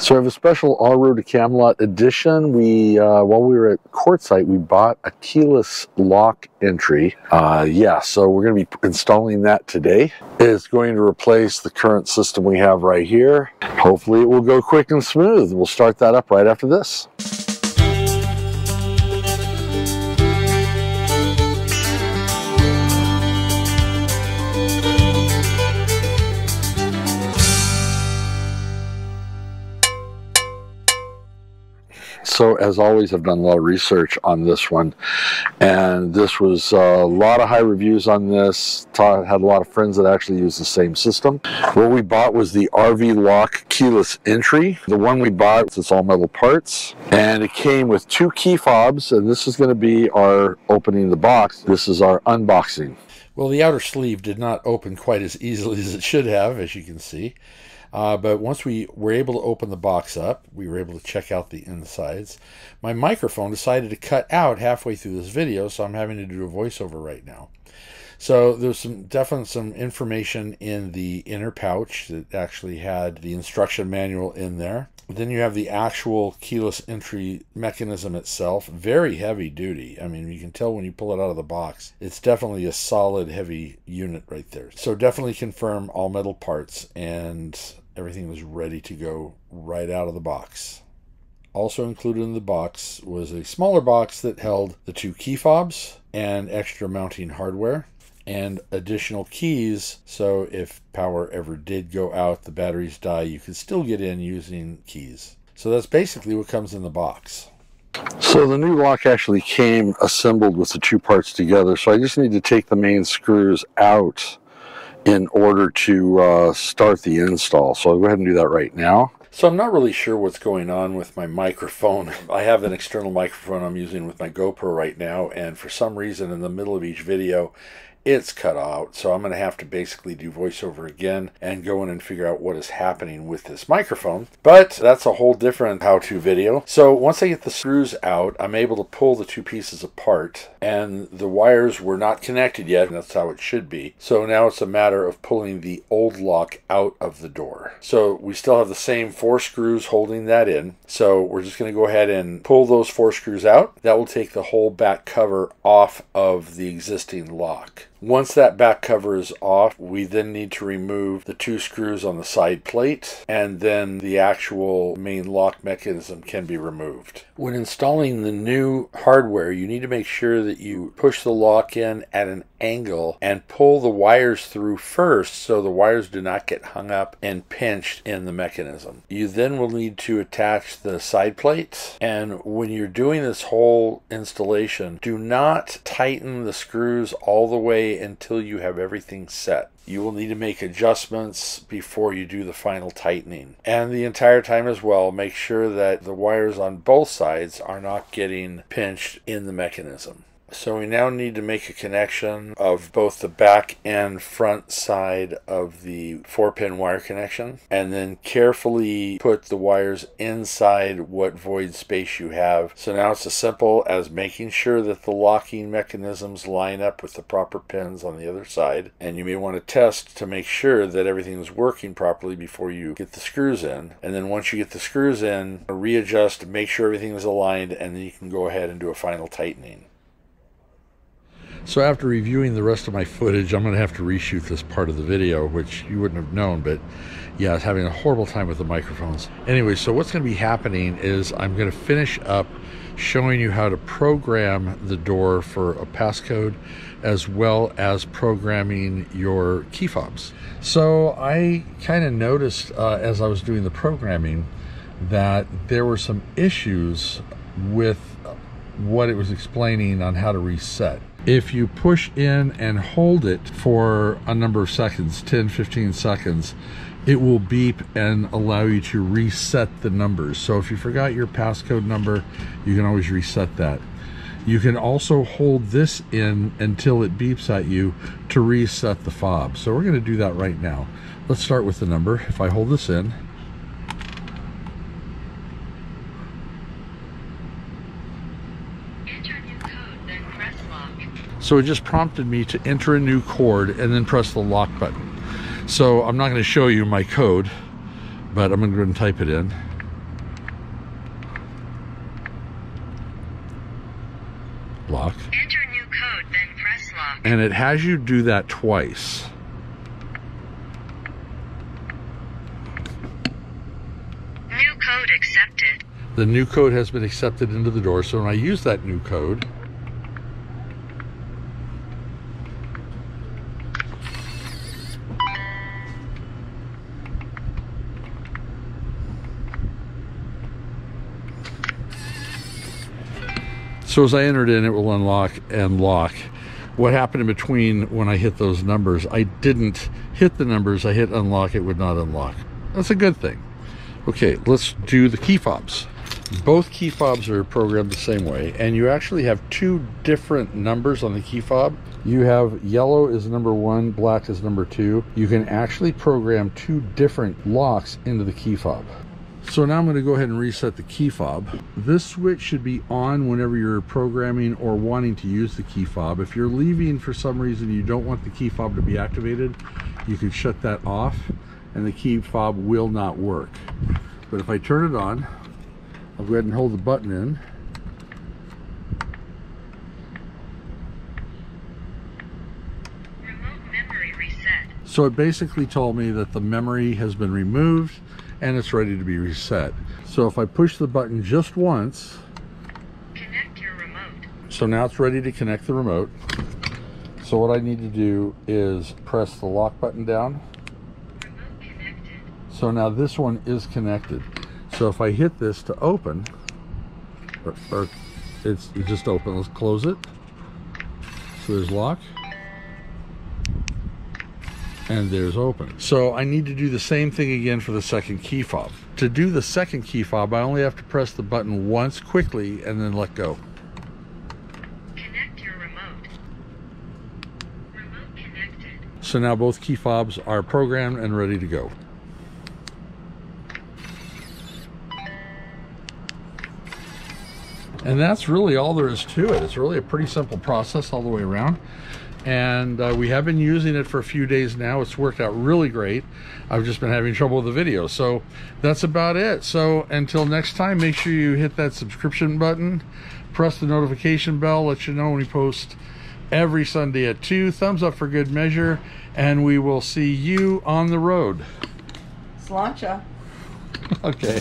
So I have a special All Road to Camelot edition. While we were at Quartzite, we bought a keyless lock entry. So we're going to be installing that today. It's going to replace the current system we have right here. Hopefully it will go quick and smooth. We'll start that up right after this. So as always, I've done a lot of research on this one, and this was a lot of high reviews on this. Had a lot of friends that actually use the same system. What we bought was the RVLOCK Keyless Entry. The one we bought, it's all metal parts, and it came with 2 key fobs, and this is going to be our opening the box. This is our unboxing. Well, the outer sleeve did not open quite as easily as it should have, as you can see. But once we were able to open the box up, we were able to check out the insides. My microphone decided to cut out halfway through this video, so I'm having to do a voiceover right now. So there's definitely some information in the inner pouch that actually had the instruction manual in there. Then you have the actual keyless entry mechanism itself. Very heavy duty. I mean, you can tell when you pull it out of the box. It's definitely a solid, heavy unit right there. So definitely confirm all metal parts, and everything was ready to go right out of the box. Also included in the box was a smaller box that held the 2 key fobs and extra mounting hardware and additional keys, so if power ever did go out, the batteries die, you could still get in using keys. So that's basically what comes in the box. So the new lock actually came assembled with the 2 parts together, so I just need to take the main screws out in order to start the install. So I'll go ahead and do that right now. So I'm not really sure what's going on with my microphone. I have an external microphone I'm using with my GoPro right now, and for some reason in the middle of each video it's cut out, so I'm going to have to basically do voiceover again and go in and figure out what is happening with this microphone. But that's a whole different how-to video. So once I get the screws out, I'm able to pull the 2 pieces apart, and the wires were not connected yet, and that's how it should be. So now it's a matter of pulling the old lock out of the door. So we still have the same 4 screws holding that in. So we're just going to go ahead and pull those 4 screws out. That will take the whole back cover off of the existing lock. Once that back cover is off, we then need to remove the 2 screws on the side plate, and then the actual main lock mechanism can be removed. When installing the new hardware, you need to make sure that you push the lock in at an angle and pull the wires through first so the wires do not get hung up and pinched in the mechanism. You then will need to attach the side plate, and when you're doing this whole installation, do not tighten the screws all the way until you have everything set. You will need to make adjustments before you do the final tightening. And the entire time as well, make sure that the wires on both sides are not getting pinched in the mechanism. So we now need to make a connection of both the back and front side of the 4-pin wire connection, and then carefully put the wires inside what void space you have. So now it's as simple as making sure that the locking mechanisms line up with the proper pins on the other side, and you may want to test to make sure that everything is working properly before you get the screws in. And then once you get the screws in, readjust, make sure everything is aligned, and then you can go ahead and do a final tightening. So after reviewing the rest of my footage, I'm going to have to reshoot this part of the video, which you wouldn't have known, but yeah, I was having a horrible time with the microphones. Anyway, so what's going to be happening is I'm going to finish up showing you how to program the door for a passcode, as well as programming your key fobs. So I kind of noticed as I was doing the programming that there were some issues with what it was explaining on how to reset. If you push in and hold it for a number of seconds, 10, 15 seconds, it will beep and allow you to reset the numbers. So if you forgot your passcode number, you can always reset that. You can also hold this in until it beeps at you to reset the fob. So we're going to do that right now. Let's start with the number. If I hold this in, so it just prompted me to enter a new code and then press the lock button. So I'm not going to show you my code, but I'm going to go ahead and type it in. lock. Enter new code, then press lock. And it has you do that twice. New code accepted. The new code has been accepted into the door, so when I use that new code, so as I enter it in, it will unlock and lock. What happened in between when I hit those numbers, I didn't hit the numbers, I hit unlock, it would not unlock. That's a good thing. Okay, let's do the key fobs. Both key fobs are programmed the same way, and you actually have two different numbers on the key fob. You have yellow is number 1, black is number 2. You can actually program two different locks into the key fob. So now I'm going to go ahead and reset the key fob. This switch should be on whenever you're programming or wanting to use the key fob. If you're leaving for some reason you don't want the key fob to be activated, you can shut that off and the key fob will not work. But if I turn it on, I'll go ahead and hold the button in. Remote memory reset. So it basically told me that the memory has been removed and it's ready to be reset. So if I push the button just once, Connect your remote. so now it's ready to connect the remote. So what I need to do is press the lock button down. Remote connected. So now this one is connected. So if I hit this to open, or it's just open, let's close it. So there's lock. And there's open. So I need to do the same thing again for the second key fob. To do the second key fob, I only have to press the button once quickly and then let go. Connect your remote. Remote connected. So now both key fobs are programmed and ready to go. And that's really all there is to it. It's really a pretty simple process all the way around. And we have been using it for a few days now. It's worked out really great. I've just been having trouble with the video. So that's about it. So until next time, make sure you hit that subscription button, press the notification bell, let you know when we post every Sunday at 2. Thumbs up for good measure, and we will see you on the road. Sláinte. Okay.